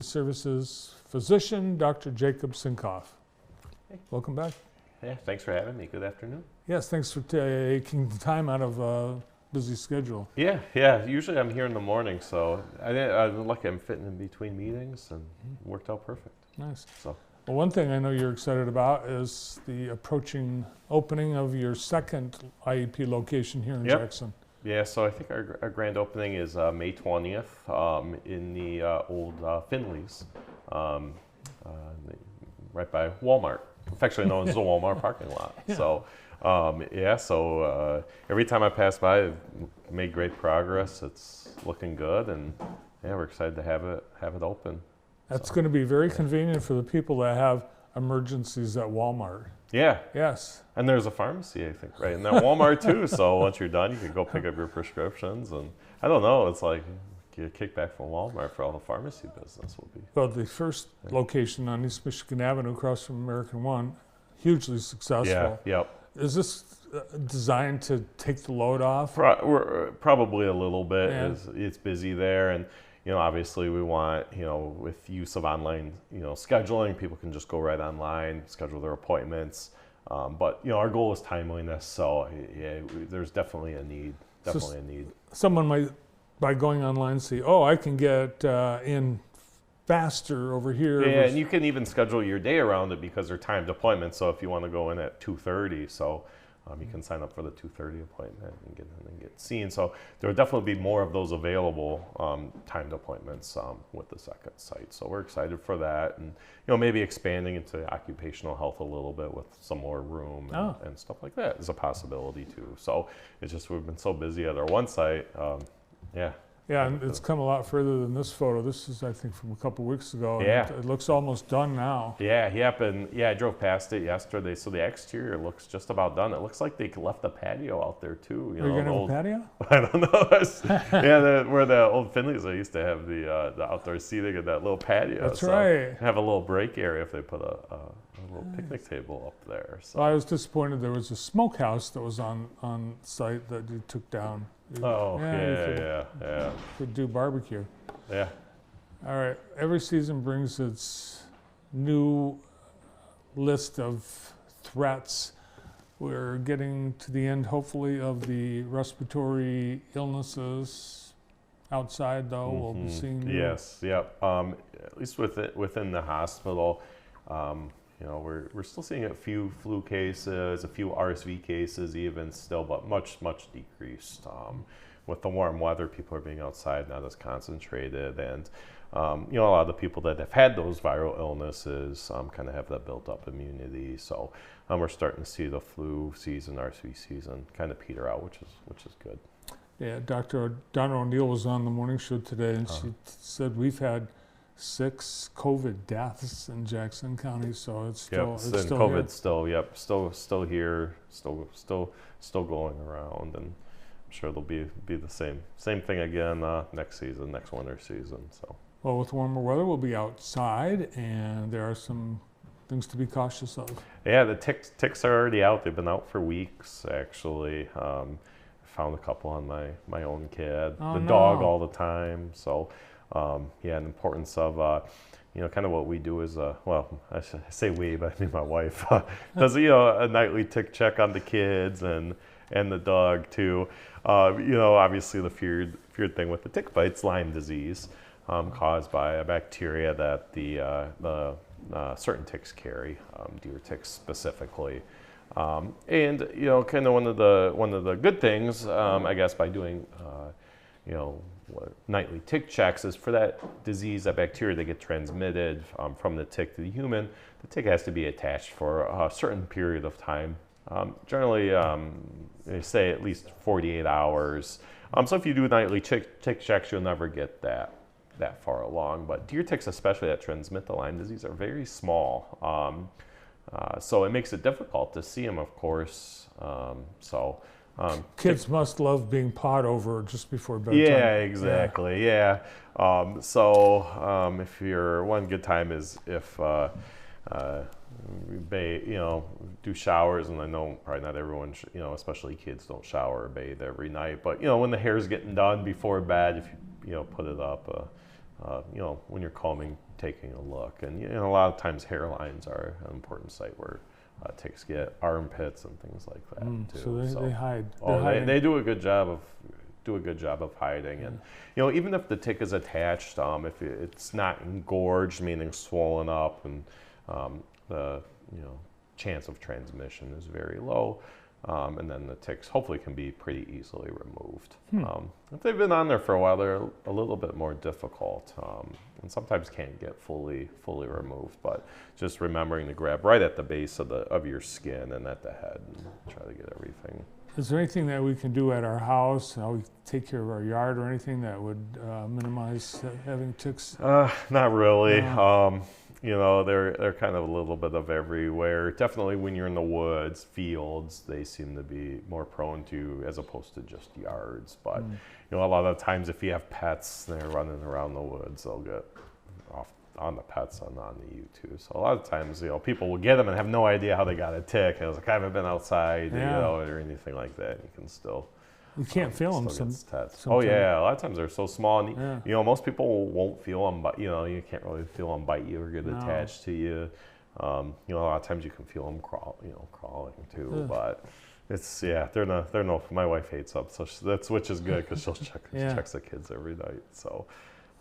Services physician, Dr. Jacob Sinkoff. Hey. Welcome back. Yeah, thanks for having me. Good afternoon. Yes, thanks for taking the time out of a busy schedule. Yeah. Usually I'm here in the morning, so I'm lucky I'm fitting in between meetings, and worked out perfect. Nice. So. Well, one thing I know you're excited about is the approaching opening of your second IEP location here in Jackson. Yeah, so I think our grand opening is May 20th in the old Finley's, right by Walmart, affectionately known as the Walmart parking lot. Yeah. So, every time I pass by, I've made great progress. It's looking good, and yeah, we're excited to have it open. That's going to be very convenient for the people that have emergencies at Walmart. Yeah. Yes. And there's a pharmacy, I think, right in that Walmart too. So once you're done, you can go pick up your prescriptions, and I don't know. It's like get a kickback from Walmart for all the pharmacy business will be. Well, the first location on East Michigan Avenue across from American One, hugely successful. Yeah. Yep. Is this designed to take the load off? We're probably a little bit. Yeah. It's busy there, and obviously we want, with use of online, scheduling, people can just go right online, schedule their appointments. But our goal is timeliness, so yeah, there's definitely a need. Someone might, by going online, see, oh, I can get in faster over here. Yeah, and you can even schedule your day around it because they're timed appointments. So if you want to go in at 2:30, so you can sign up for the 2:30 appointment and get seen. So there will definitely be more of those available timed appointments with the second site. So we're excited for that, and maybe expanding into occupational health a little bit with some more room and stuff like that is a possibility too. So it's just we've been so busy at our one site. Yeah, and it's come a lot further than this photo. This is, I think, from a couple weeks ago. Yeah. And it looks almost done now. Yeah, I drove past it yesterday, so the exterior looks just about done. It looks like they left the patio out there too. Are you going to have a patio? I don't know. Where the old Finleys, they used to have the outdoor seating and that little patio. That's right. Have a little break area if they put a little picnic table up there. So. Well, I was disappointed there was a smokehouse that was on site that you took down. Yeah. Could do barbecue. Yeah. All right. Every season brings its new list of threats. We're getting to the end, hopefully, of the respiratory illnesses. Outside, though, we'll be seeing. Yes. Yep. At least within the hospital. We're still seeing a few flu cases, a few RSV cases even still, but much decreased. With the warm weather, people are being outside, not as concentrated, and a lot of the people that have had those viral illnesses kind of have that built-up immunity. So we're starting to see the flu season, RSV season kind of peter out, which is good. Yeah, Dr. Donna O'Neill was on the morning show today, and she said we've had 6 COVID deaths in Jackson County, so it's still COVID's still here, still going around, and I'm sure it'll be the same thing again next winter season. So. Well, with warmer weather, we'll be outside, and there are some things to be cautious of. Yeah, the ticks are already out. They've been out for weeks, actually. Found a couple on my own kid, dog all the time. So. The importance of, kind of what we do is, I say we, but I mean my wife, does, a nightly tick check on the kids and the dog too. Obviously the feared thing with the tick bites, Lyme disease, caused by a bacteria that the certain ticks carry, deer ticks specifically. And kind of one of the good things, I guess, by doing, nightly tick checks is for that disease, that bacteria that get transmitted from the tick to the human. The tick has to be attached for a certain period of time. Generally, they say at least 48 hours. So if you do nightly tick checks, you'll never get that far along. But deer ticks, especially that transmit the Lyme disease, are very small. So it makes it difficult to see them, of course. Kids must love being pawed over just before bedtime. Yeah, exactly. Yeah. If you're one good time is if do showers, and I know probably not everyone, especially kids don't shower or bathe every night. But when the hair's getting done before bed, if you put it up when you're combing, taking a look. And a lot of times hairlines are an important site where ticks get, armpits and things like that too. So they hide. They do a good job of hiding. And even if the tick is attached, if it's not engorged, meaning swollen up, and the chance of transmission is very low. And then the ticks hopefully can be pretty easily removed. If they've been on there for a while, they're a little bit more difficult, and sometimes can't get fully removed. But just remembering to grab right at the base of your skin and at the head, and try to get everything. Is there anything that we can do at our house, how we take care of our yard, or anything that would minimize having ticks? Not really. No. They're kind of a little bit of everywhere. Definitely when you're in the woods, fields, they seem to be more prone to, as opposed to just yards. But a lot of times if you have pets, they're running around the woods, they'll get off on the pets and on you too. So a lot of times, people will get them and have no idea how they got a tick. And it's like, I haven't been outside, or anything like that. You can still. You can't feel them sometimes. Oh yeah, a lot of times they're so small, and most people won't feel them, but you can't really feel them bite you or get attached to you. A lot of times you can feel them crawling too, but it's they're no. My wife hates them, so which is good because she'll checks the kids every night. So,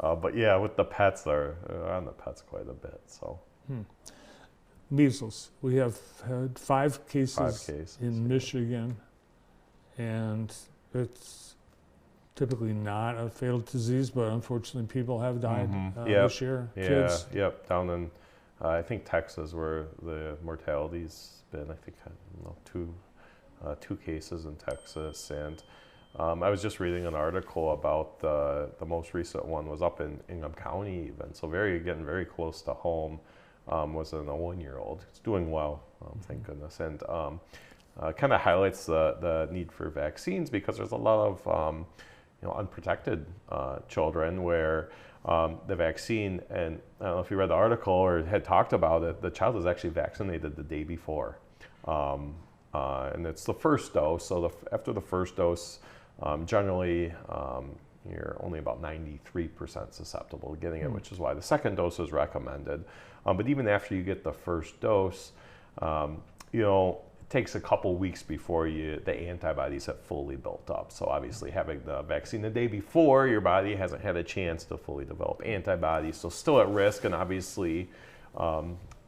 but with the pets, they're on the pets quite a bit. So. Measles. We have had 5 cases in Michigan, and it's typically not a fatal disease, but unfortunately people have died this year. Kids. Down in, I think Texas, where the mortality's been, I think, two cases in Texas. And I was just reading an article about the most recent one was up in Ingham County even, so getting very close to home, was in a 1-year-old. It's doing well, thank goodness. And kind of highlights the need for vaccines, because there's a lot of unprotected children where the vaccine, and I don't know if you read the article or had talked about it, the child is actually vaccinated the day before, and it's the first dose. So after the first dose, generally you're only about 93% susceptible to getting it, which is why the second dose is recommended. But even after you get the first dose, it takes a couple weeks before the antibodies have fully built up. So obviously having the vaccine the day before, your body hasn't had a chance to fully develop antibodies, so still at risk. And obviously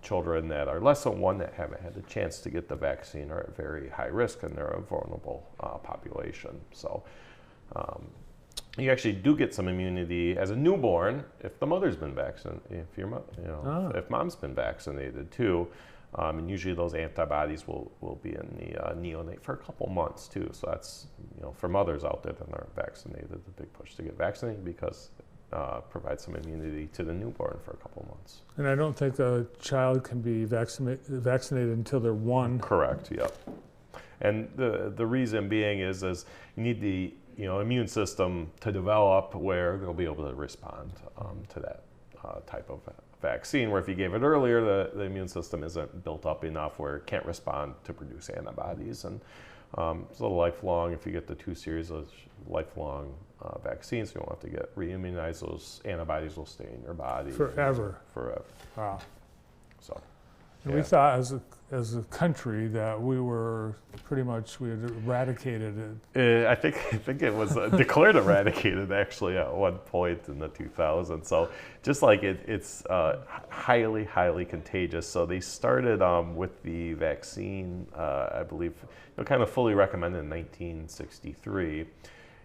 children that are less than 1 that haven't had a chance to get the vaccine are at very high risk, and they're a vulnerable population. So you actually do get some immunity as a newborn if the mother's been vaccinated, if mom's been vaccinated too. And usually those antibodies will be in the neonate for a couple months too. So that's, for mothers out there that aren't vaccinated, the big push to get vaccinated, because provides some immunity to the newborn for a couple months. And I don't think a child can be vaccinated until they're 1. Correct, yep. And the reason being is you need the immune system to develop where they'll be able to respond to that type of vaccine, where if you gave it earlier, the immune system isn't built up enough where it can't respond to produce antibodies. And it's a lifelong, if you get the 2 series of lifelong vaccines, you won't have to get re-immunized. Those antibodies will stay in your body. Forever. Wow. So. And we thought as a country that we had eradicated it. I think it was declared eradicated actually at one point in the 2000s. So just like it's highly, highly contagious. So they started with the vaccine, I believe, kind of fully recommended in 1963,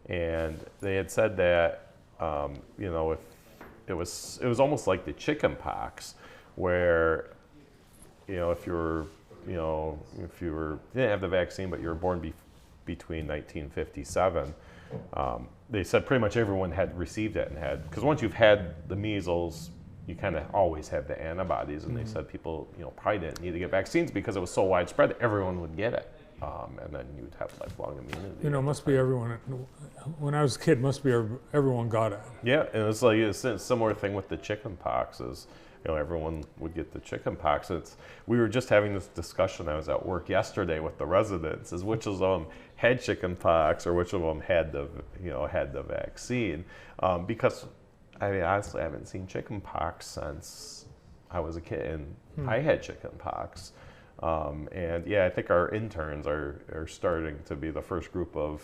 and they had said that if it was almost like the chicken pox, where if you didn't have the vaccine but you were born between 1957, they said pretty much everyone had received it, and because once you've had the measles, you kind of always have the antibodies, and they said people probably didn't need to get vaccines because it was so widespread that everyone would get it, and then you'd have lifelong immunity. Must be everyone. When I was a kid, must be everyone got it. Yeah, and it's like a similar thing with the chicken pox is. Everyone would get the chicken pox. We were just having this discussion. I was at work yesterday with the residents, is which of them had chicken pox or which of them had the vaccine, because I mean, honestly, I haven't seen chicken pox since I was a kid, and I had chicken pox. And yeah, I think our interns are starting to be the first group of,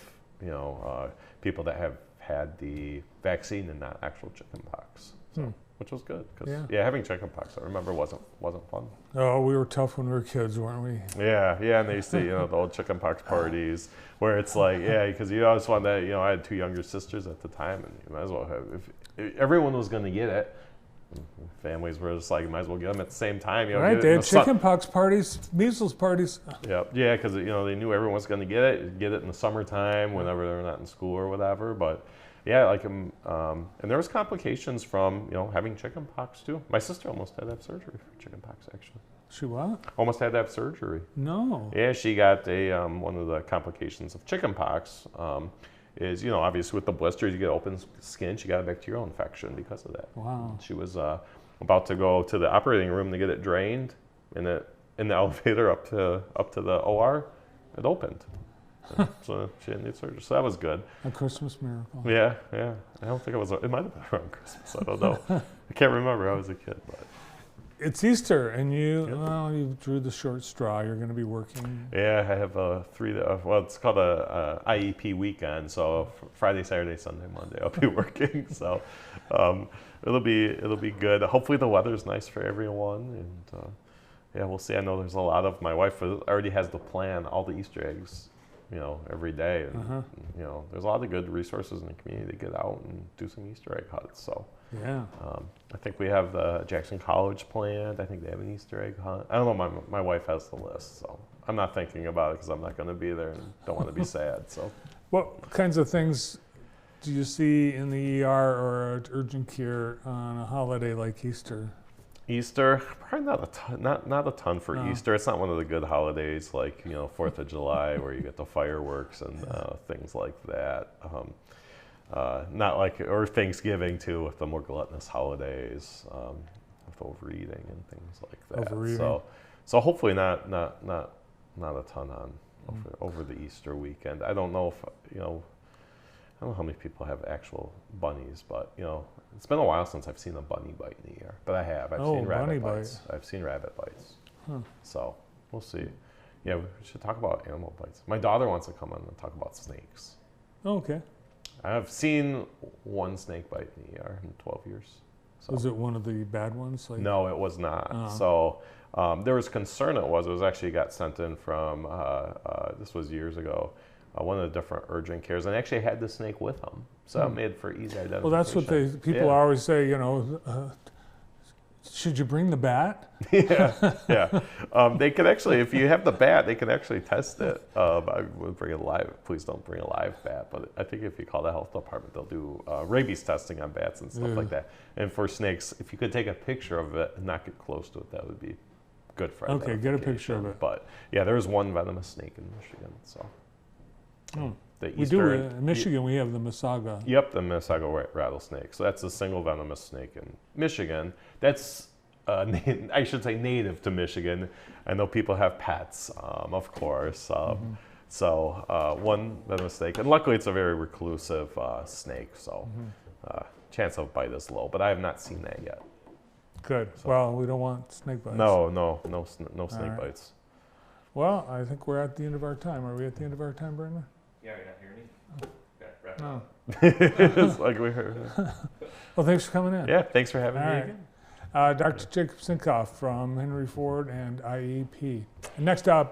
people that have had the vaccine and not actual chicken pox. So, which was good, because having chicken pox, I remember, wasn't fun. Oh, we were tough when we were kids, weren't we? Yeah, and they used to, the old chicken pox parties where it's like, because you always want that, I had 2 younger sisters at the time, and you might as well have, if everyone was going to get it, families were just like, you might as well get them at the same time. Right, they had chicken pox parties, measles parties. Yeah, because they knew everyone was going to get it in the summertime whenever they were not in school or whatever. But yeah, and there was complications from having chicken pox too. My sister almost had to have surgery for chicken pox, actually. She what? Almost had to have surgery. No. Yeah, she got one of the complications of chicken pox. Is obviously with the blisters, you get open skin. She got a bacterial infection because of that. Wow. She was about to go to the operating room to get it drained, and in the elevator up to the OR, it opened. So she didn't need surgery. So that was good. A Christmas miracle. Yeah. I don't think it was. It might have been around Christmas. I don't know. I can't remember. I was a kid, but. It's Easter, and you drew the short straw. You're going to be working. Yeah, I have it's called a IEP weekend. So Friday, Saturday, Sunday, Monday, I'll be working. So it'll be good. Hopefully the weather's nice for everyone, and we'll see. I know there's a lot of, my wife already has the plan, all the Easter eggs, every day, and there's a lot of good resources in the community to get out and do some Easter egg hunts. So. Yeah. I think we have the Jackson College planned. I think they have an Easter egg hunt. I don't know. My wife has the list, so I'm not thinking about it because I'm not going to be there and don't want to be sad. So, what kinds of things do you see in the ER or at urgent care on a holiday like Easter? Easter, probably not a ton for Easter. It's not one of the good holidays like 4th of July where you get the fireworks and things like that. Not like, or Thanksgiving too, with the more gluttonous holidays, with overeating and things like that. Overeating. So hopefully not a ton on over the Easter weekend. I don't know if I don't know how many people have actual bunnies, but it's been a while since I've seen a bunny bite in the ER. But I have. I've seen rabbit bites. I've seen rabbit bites. Huh. So we'll see. Yeah, we should talk about animal bites. My daughter wants to come on and talk about snakes. Oh, okay. I've seen one snake bite in the ER in 12 years. So. Was it one of the bad ones? No, it was not. So there was concern it was. It was actually got sent in from, this was years ago, one of the different urgent cares, and actually had the snake with them. So that made for easy identification. Well, that's what people always say, should you bring the bat? Yeah. They could actually, if you have the bat, they can actually test it. I would bring a live. Please don't bring a live bat. But I think if you call the health department, they'll do rabies testing on bats and stuff like that. And for snakes, if you could take a picture of it and not get close to it, that would be good for Okay, get a picture of it. But yeah, there was one venomous snake in Michigan. So we do in Michigan. We have the Masaga. Yep, the Masago rattlesnake. So that's a single venomous snake in Michigan. That's I should say native to Michigan. I know people have pets, of course. So one venomous snake, and luckily it's a very reclusive snake. So chance of bite is low, but I have not seen that yet. Good. So. Well, we don't want snake bites. No snake bites. Well, I think we're at the end of our time. Are we at the end of our time, Brenda? Yeah, you're not hearing me? Okay, wrap it up. It's like we heard. Well, thanks for coming in. Yeah, thanks for having me again. Dr. Jacob Sinkoff from Henry Ford and IEP. And next up,